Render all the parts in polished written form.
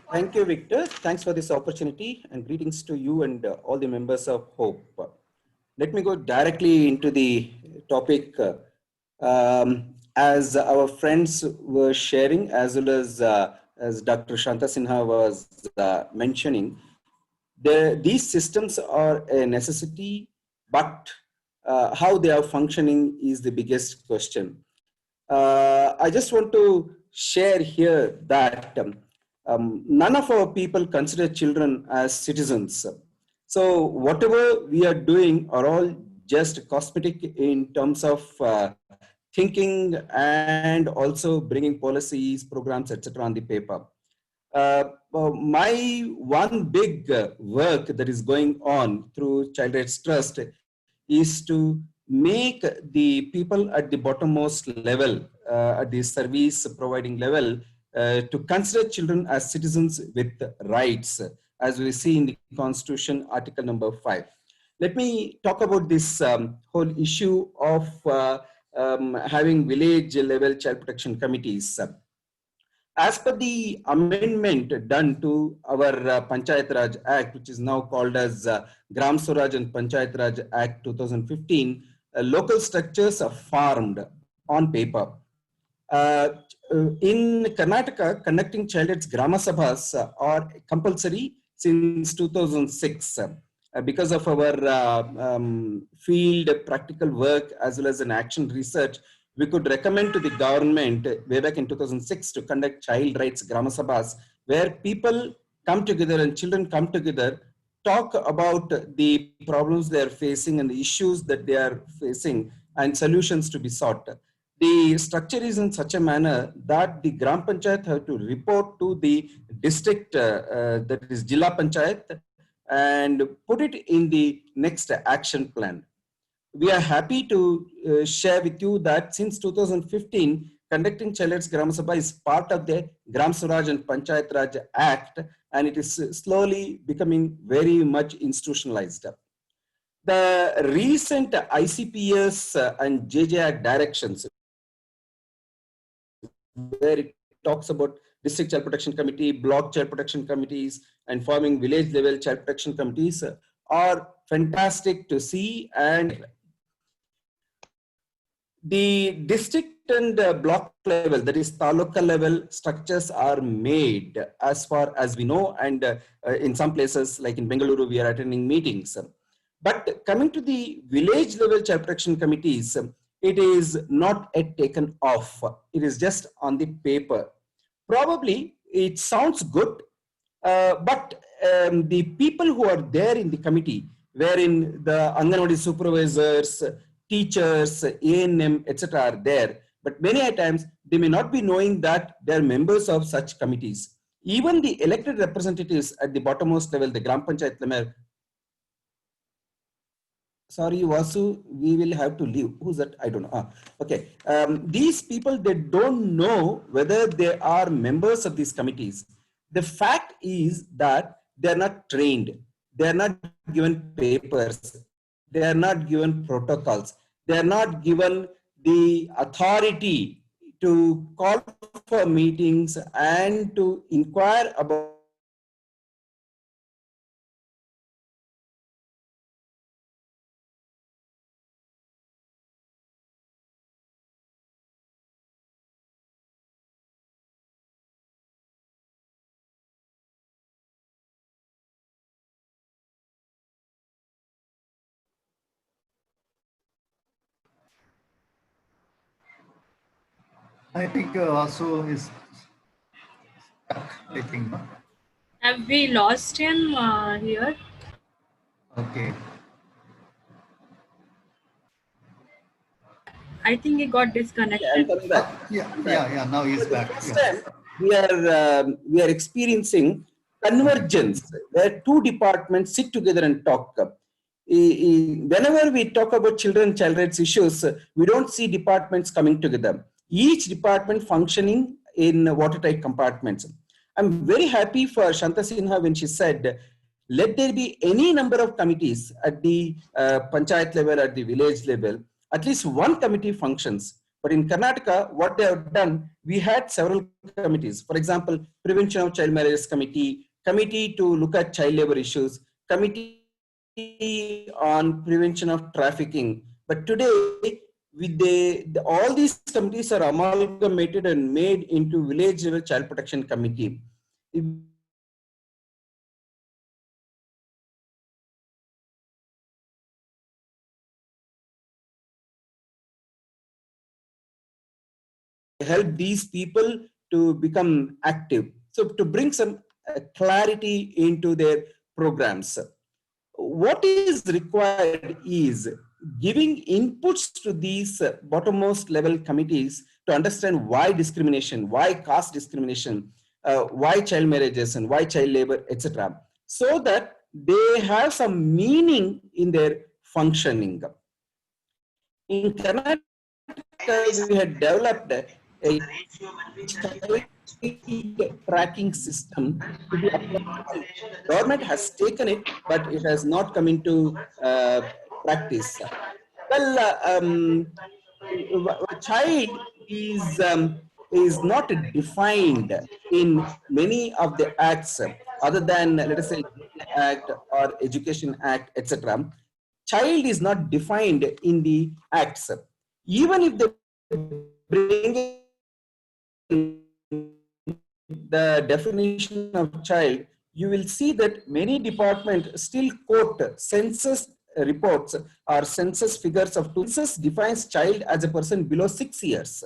Thank you, Victor. Thanks for this opportunity and greetings to you and all the members of HOPE. Let me go directly into the topic. As our friends were sharing, as well as Dr. Shanta Sinha was mentioning, these systems are a necessity, but how they are functioning is the biggest question. I just want to share here that none of our people consider children as citizens. So whatever we are doing are all just cosmetic in terms of thinking and also bringing policies, programs, etc. on the paper. My one big work that is going on through Child Rights Trust is to make the people at the bottommost level, at the service providing level, to consider children as citizens with rights, as we see in the Constitution, Article number 5. Let me talk about this whole issue of having village level child protection committees. As per the amendment done to our Panchayat Raj Act, which is now called as Gram Swaraj and Panchayat Raj Act 2015, local structures are formed on paper. In Karnataka, conducting child rights Grama Sabhas are compulsory since 2006. Because of our field practical work as well as an action research, we could recommend to the government way back in 2006 to conduct child rights Grama Sabhas, where people come together and children come together, talk about the problems they are facing and the issues that they are facing and solutions to be sought. The structure is in such a manner that the Gram Panchayat have to report to the district, that is Jilla Panchayat, and put it in the next action plan. We are happy to share with you that since 2015, conducting Child Rights Gram Sabha is part of the Gram Swaraj and Panchayat Raj Act, and it is slowly becoming very much institutionalized. The recent ICPS and JJ Act directions, where it talks about district child protection committee, block child protection committees, and forming village level child protection committees, are fantastic to see. And the district and block level, that is taluka level structures are made as far as we know, and in some places like in Bengaluru we are attending meetings. But coming to the village level child protection committees, it is not yet taken off. It is just on the paper. Probably it sounds good, but the people who are there in the committee, wherein the Anganwadi supervisors, teachers, ANM, etc. are there, but many a times they may not be knowing that they are members of such committees. Even the elected representatives at the bottommost level, the Gram Panchayat level. Sorry, Vasu, we will have to leave. Who's that? I don't know. Okay. These people, they don't know whether they are members of these committees. The fact is that they are not trained. They are not given papers. They are not given protocols. They are not given the authority to call for meetings and to inquire about I think also is stuck, I think. No? Have we lost him here? Okay. I think he got disconnected. I'm coming back. Yeah. Now he's For the back. first Yeah. time, we are experiencing convergence, where two departments sit together and talk. Whenever we talk about children and child rights issues, we don't see departments coming together. Each department functioning in watertight compartments. I'm very happy for Shanta Sinha when she said, let there be any number of committees at the panchayat level, at the village level, at least one committee functions. But in Karnataka, what they have done, we had several committees. For example, Prevention of Child Marriages Committee, Committee to look at child labor issues, Committee on prevention of trafficking. But today, all these committees are amalgamated and made into village level child protection committee. Help these people to become active. So to bring some clarity into their programs. What is required is giving inputs to these bottommost level committees to understand why discrimination, why caste discrimination, why child marriages and why child labor, etc. So that they have some meaning in their functioning. In Karnataka, we had developed a child tracking system to be applied. Government has taken it, but it has not come into practice. Well, a child is not defined in many of the acts other than, let us say, Act or Education Act, etc. Child is not defined in the acts. Even if they bring the definition of child, you will see that many departments still quote census reports or census figures of census defines child as a person below 6 years.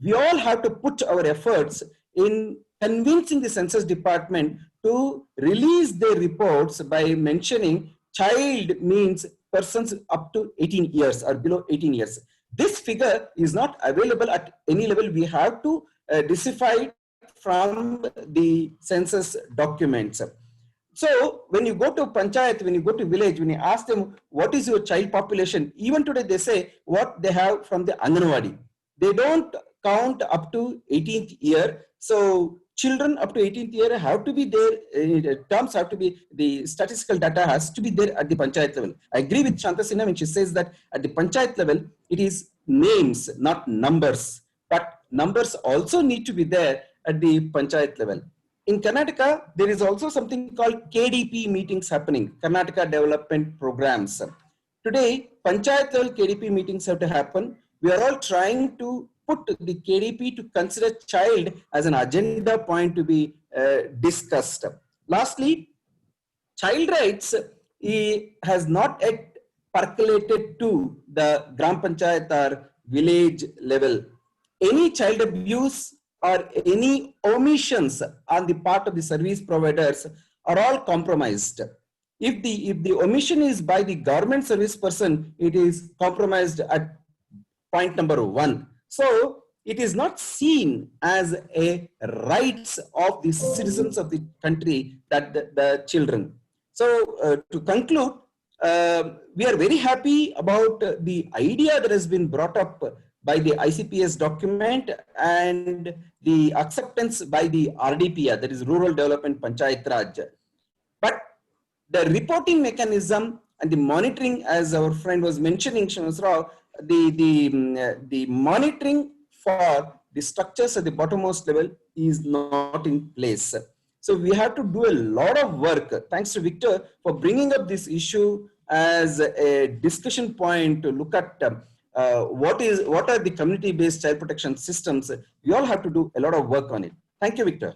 We all have to put our efforts in convincing the census department to release their reports by mentioning child means persons up to 18 years or below 18 years. This figure is not available at any level. We have to decipher from the census documents. So when you go to panchayat, when you go to village, when you ask them what is your child population, even today they say what they have from the Anganwadi. They don't count up to 18th year. So children up to 18th year have to be there, terms have to be, the statistical data has to be there at the panchayat level. I agree with Shanta Sinha when she says that at the panchayat level, it is names, not numbers, but numbers also need to be there at the panchayat level. In Karnataka, there is also something called KDP meetings happening, Karnataka Development Programs. Today, panchayat level KDP meetings have to happen. We are all trying to put the KDP to consider child as an agenda point to be discussed. Lastly, child rights has not yet percolated to the Gram Panchayat or village level. Any child abuse or any omissions on the part of the service providers are all compromised. If the omission is by the government service person, it is compromised at point number 1. So it is not seen as a rights of the citizens of the country that the children. So to conclude, we are very happy about the idea that has been brought up by the ICPS document and the acceptance by the RDPR, that is Rural Development Panchayat Raj. But the reporting mechanism and the monitoring, as our friend was mentioning, Srinivas, the monitoring for the structures at the bottommost level is not in place. So we have to do a lot of work. Thanks to Victor for bringing up this issue as a discussion point to look at what are the community-based child protection systems. We all have to do a lot of work on it. Thank you, Victor.